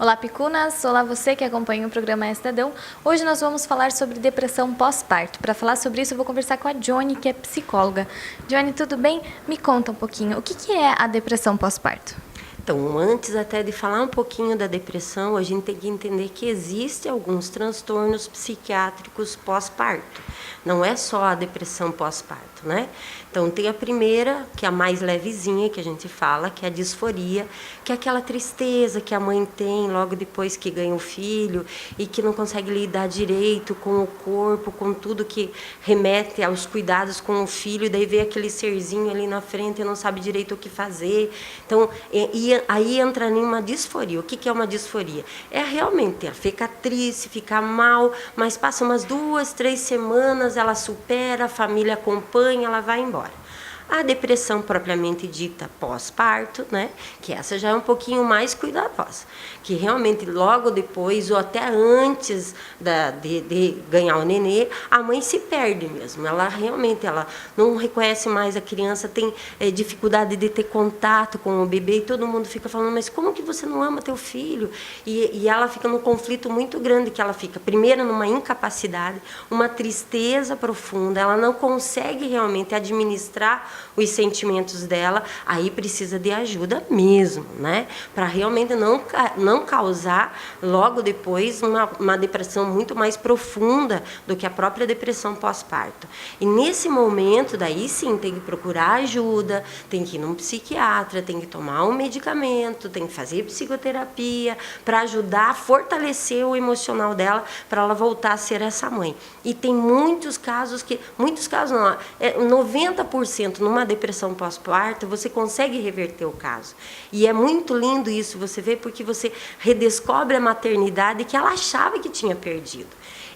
Olá, Picunas! Olá, você que acompanha o programa Estadão. Hoje nós vamos falar sobre depressão pós-parto. Para falar sobre isso, eu vou conversar com a Johnny, que é psicóloga. Johnny, tudo bem? Me conta um pouquinho, o que é a depressão pós-parto? Então, antes até de falar um pouquinho da depressão, a gente tem que entender que existem alguns transtornos psiquiátricos pós-parto. Não é só a depressão pós-parto, né? Então, tem a primeira, que é a mais levezinha, que a gente fala, que é a disforia, que é aquela tristeza que a mãe tem logo depois que ganha o filho e que não consegue lidar direito com o corpo, com tudo que remete aos cuidados com o filho, e daí vê aquele serzinho ali na frente e não sabe direito o que fazer. Então, aí entra em uma disforia. O que é uma disforia? É realmente ficar triste, ficar mal, mas passa umas 2, 3 semanas, ela supera, a família acompanha, ela vai embora. A depressão propriamente dita pós-parto, né? Que essa já é um pouquinho mais cuidadosa, que realmente logo depois ou até antes de ganhar o nenê, a mãe se perde mesmo. Ela realmente não reconhece mais a criança, tem dificuldade de ter contato com o bebê e todo mundo fica falando, mas como que você não ama teu filho? E ela fica num conflito muito grande, que ela fica primeiro numa incapacidade, uma tristeza profunda, ela não consegue realmente administrar os sentimentos dela, aí precisa de ajuda mesmo, né? Para realmente não causar logo depois uma depressão muito mais profunda do que a própria depressão pós-parto. E nesse momento, daí sim, tem que procurar ajuda, tem que ir num psiquiatra, tem que tomar um medicamento, tem que fazer psicoterapia para ajudar a fortalecer o emocional dela, para ela voltar a ser essa mãe. E tem muitos casos não, 90% numa depressão pós-parto, você consegue reverter o caso. E é muito lindo isso, você vê, porque você redescobre a maternidade que ela achava que tinha perdido.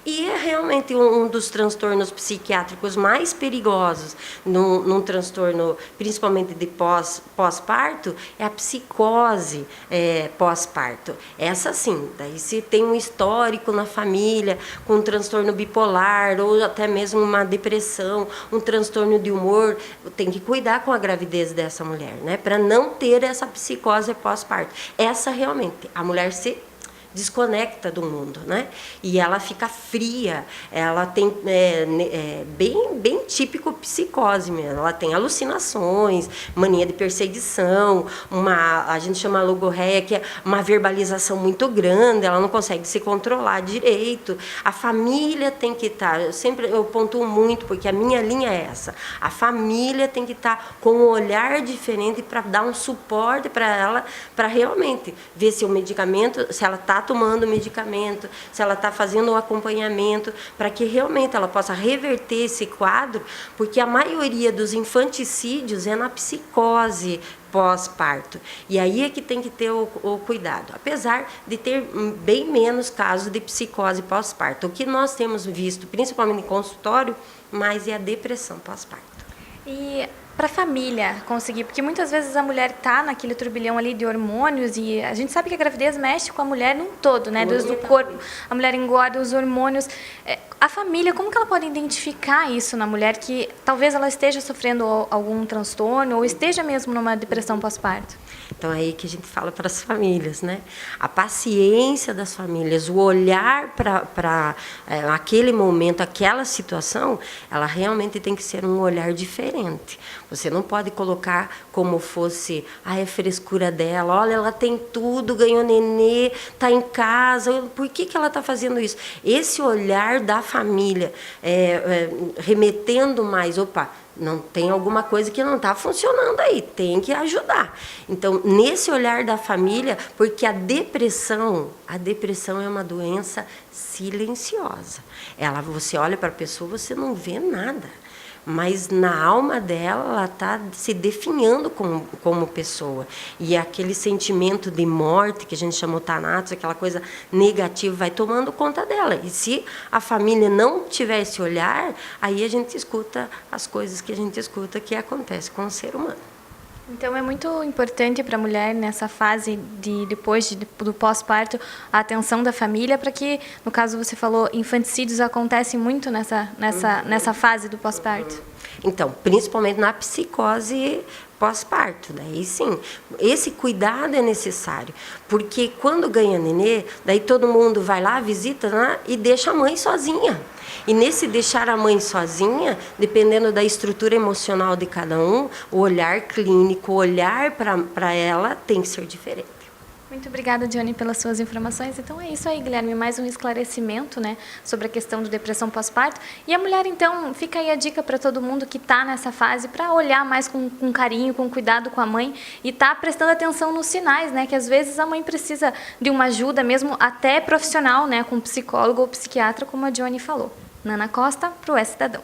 E é realmente um dos transtornos psiquiátricos mais perigosos num transtorno, principalmente de pós-parto, é a psicose pós-parto. Essa sim, daí se tem um histórico na família com um transtorno bipolar ou até mesmo uma depressão, um transtorno de humor, tem que cuidar com a gravidez dessa mulher, né? Para não ter essa psicose pós-parto. Essa realmente, a mulher se desconecta do mundo, né? E ela fica fria, ela tem bem típico psicose mesmo, ela tem alucinações, mania de perseguição, a gente chama logorreia, que é uma verbalização muito grande, ela não consegue se controlar direito. A família tem que estar, eu pontuo muito, porque a minha linha é essa, a família tem que estar com um olhar diferente para dar um suporte para ela, para realmente ver se o medicamento, se ela está tomando medicamento, se ela está fazendo o acompanhamento, para que realmente ela possa reverter esse quadro, porque a maioria dos infanticídios é na psicose pós-parto. E aí é que tem que ter o cuidado, apesar de ter bem menos casos de psicose pós-parto. O que nós temos visto, principalmente em consultório, mais é a depressão pós-parto. E para a família conseguir, porque muitas vezes a mulher está naquele turbilhão ali de hormônios e a gente sabe que a gravidez mexe com a mulher num todo, né? Desde o corpo, a mulher engorda os hormônios. A família, como que ela pode identificar isso na mulher que talvez ela esteja sofrendo algum transtorno ou esteja mesmo numa depressão pós-parto? Então, é aí que a gente fala para as famílias, né? A paciência das famílias, o olhar para aquele momento, aquela situação, ela realmente tem que ser um olhar diferente. Você não pode colocar como fosse, é frescura dela, olha, ela tem tudo, ganhou nenê, está em casa, por que ela está fazendo isso? Esse olhar da família, remetendo mais, não tem alguma coisa que não está funcionando aí, tem que ajudar. Então, nesse olhar da família, porque a depressão é uma doença silenciosa. Você olha para a pessoa, você não vê nada. Mas na alma dela, ela está se definhando como pessoa. E aquele sentimento de morte, que a gente chama o thanatos, aquela coisa negativa, vai tomando conta dela. E se a família não tiver esse olhar, aí a gente escuta as coisas que a gente escuta que acontece com o ser humano. Então, é muito importante para a mulher, nessa fase depois do pós-parto, a atenção da família, para que, no caso você falou, infanticídios acontecem muito nessa fase do pós-parto. Então, principalmente na psicose pós-parto, daí sim, esse cuidado é necessário, porque quando ganha nenê, daí todo mundo vai lá, visita, né, e deixa a mãe sozinha. E nesse deixar a mãe sozinha, dependendo da estrutura emocional de cada um, o olhar clínico, o olhar para ela tem que ser diferente. Muito obrigada, Johnny, pelas suas informações. Então é isso aí, Guilherme, mais um esclarecimento, né, sobre a questão de depressão pós-parto. E a mulher, então, fica aí a dica para todo mundo que está nessa fase, para olhar mais com carinho, com cuidado com a mãe e tá prestando atenção nos sinais, né, que às vezes a mãe precisa de uma ajuda, mesmo até profissional, né, com psicólogo ou psiquiatra, como a Johnny falou. Nana Costa, para o Cidadão.